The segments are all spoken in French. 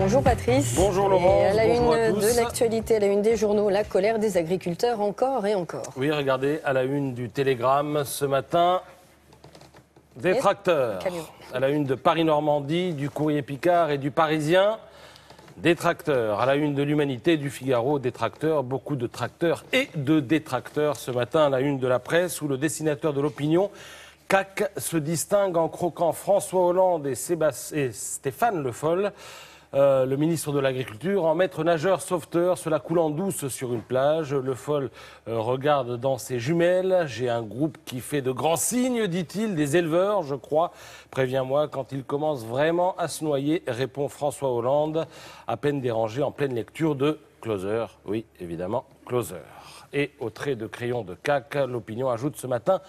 Bonjour Patrice. Bonjour Laurent. Et à la bonjour à une tous. de l'actualité, à la une des journaux, la colère des agriculteurs encore et encore. Oui, regardez, à la une du Télégramme ce matin, des tracteurs. camions. À la une de Paris-Normandie, du Courrier Picard et du Parisien, des tracteurs. À la une de l'Humanité, du Figaro, des tracteurs, beaucoup de tracteurs et de détracteurs. Ce matin, à la une de la presse, où le dessinateur de l'opinion, CAC, se distingue en croquant François Hollande et Stéphane Le Foll. Le ministre de l'Agriculture, en maître nageur sauveteur, cela coulant douce sur une plage. Le Foll regarde dans ses jumelles. J'ai un groupe qui fait de grands signes, dit-il, des éleveurs, je crois. Préviens-moi quand il commence vraiment à se noyer, répond François Hollande, à peine dérangé en pleine lecture de Closer. Oui, évidemment, Closer. Et au trait de crayon de CAC, l'opinion ajoute ce matin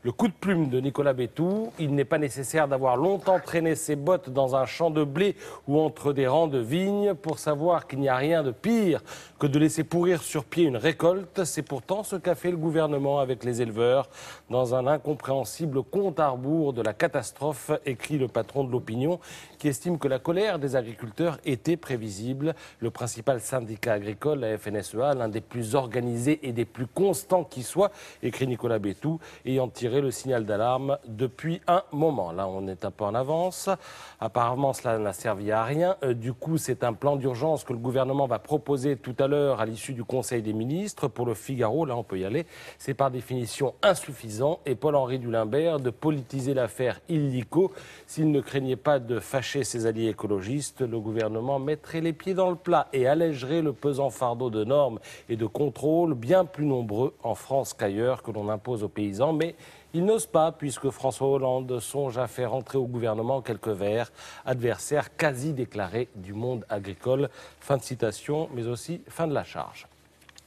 le coup de plume de Nicolas Bétou. Il n'est pas nécessaire d'avoir longtemps traîné ses bottes dans un champ de blé ou entre des rangs de vignes pour savoir qu'il n'y a rien de pire que de laisser pourrir sur pied une récolte. C'est pourtant ce qu'a fait le gouvernement avec les éleveurs dans un incompréhensible compte à rebours de la catastrophe, écrit le patron de l'opinion, qui estime que la colère des agriculteurs était prévisible. Le principal syndicat agricole, la FNSEA, l'un des plus organisés et des plus constants qui soit, écrit Nicolas Bétou, ayant tiré le signal d'alarme depuis un moment. Là, on est un peu en avance. Apparemment, cela n'a servi à rien. Du coup, c'est un plan d'urgence que le gouvernement va proposer tout à l'heure à l'issue du Conseil des ministres. Pour le Figaro, là, on peut y aller. C'est par définition insuffisant. Et Paul-Henri Dulimbert de politiser l'affaire illico. S'il ne craignait pas de fâcher ses alliés écologistes, le gouvernement mettrait les pieds dans le plat et allégerait le pesant fardeau de normes et de contrôles bien plus nombreux en France qu'ailleurs que l'on impose aux paysans. Mais il n'ose pas, puisque François Hollande songe à faire entrer au gouvernement quelques verts, adversaires quasi déclarés du monde agricole. Fin de citation, mais aussi fin de la charge.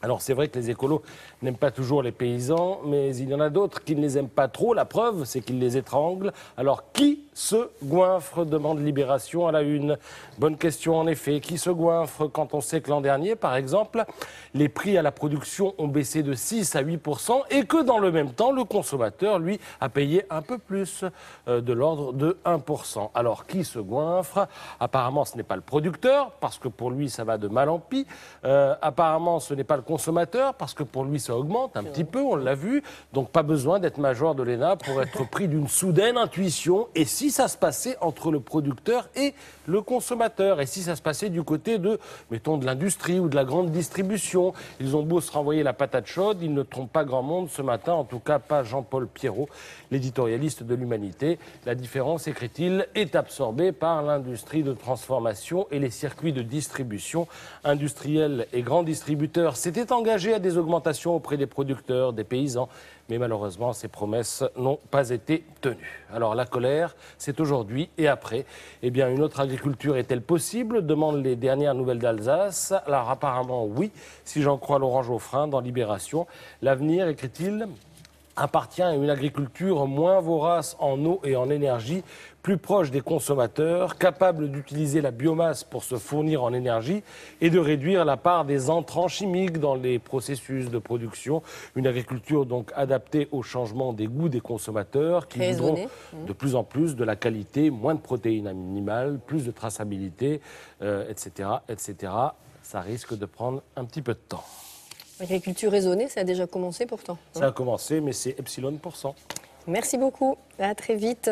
Alors c'est vrai que les écolos n'aiment pas toujours les paysans, mais il y en a d'autres qui ne les aiment pas trop. La preuve, c'est qu'ils les étranglent. Alors qui se goinfre, demande Libération à la une. Bonne question en effet. Qui se goinfre quand on sait que l'an dernier, par exemple, les prix à la production ont baissé de 6 à 8% et que dans le même temps, le consommateur, lui, a payé un peu plus, de l'ordre de 1%. Alors qui se goinfre? Apparemment, ce n'est pas le producteur, parce que pour lui, ça va de mal en pis. Apparemment, ce n'est pas le consommateur, parce que pour lui, ça augmente un petit peu, on l'a vu. Donc pas besoin d'être major de l'ENA pour être pris d'une soudaine intuition. Et si ça se passait entre le producteur et le consommateur? Et si ça se passait du côté de, mettons, de l'industrie ou de la grande distribution? Ils ont beau se renvoyer la patate chaude, ils ne trompent pas grand monde ce matin, en tout cas pas Jean-Paul Pierrot, l'éditorialiste de l'Humanité. La différence, écrit-il, est absorbée par l'industrie de transformation et les circuits de distribution. Industriels et grands distributeurs s'étaient engagés à des augmentations auprès des producteurs, des paysans. Mais malheureusement, ces promesses n'ont pas été tenues. Alors la colère, c'est aujourd'hui et après. Eh bien, une autre agriculture est-elle possible? Demandent les dernières nouvelles d'Alsace. Alors apparemment, oui, si j'en crois Laurent Geoffrin dans Libération. L'avenir, écrit-il, appartient à une agriculture moins vorace en eau et en énergie, plus proche des consommateurs, capable d'utiliser la biomasse pour se fournir en énergie et de réduire la part des entrants chimiques dans les processus de production. Une agriculture donc adaptée au changement des goûts des consommateurs qui voudront de plus en plus de la qualité, moins de protéines animales, plus de traçabilité, etc., etc. Ça risque de prendre un petit peu de temps. L'agriculture raisonnée, ça a déjà commencé pourtant. Ça a commencé, mais c'est epsilon %. Merci beaucoup. À très vite.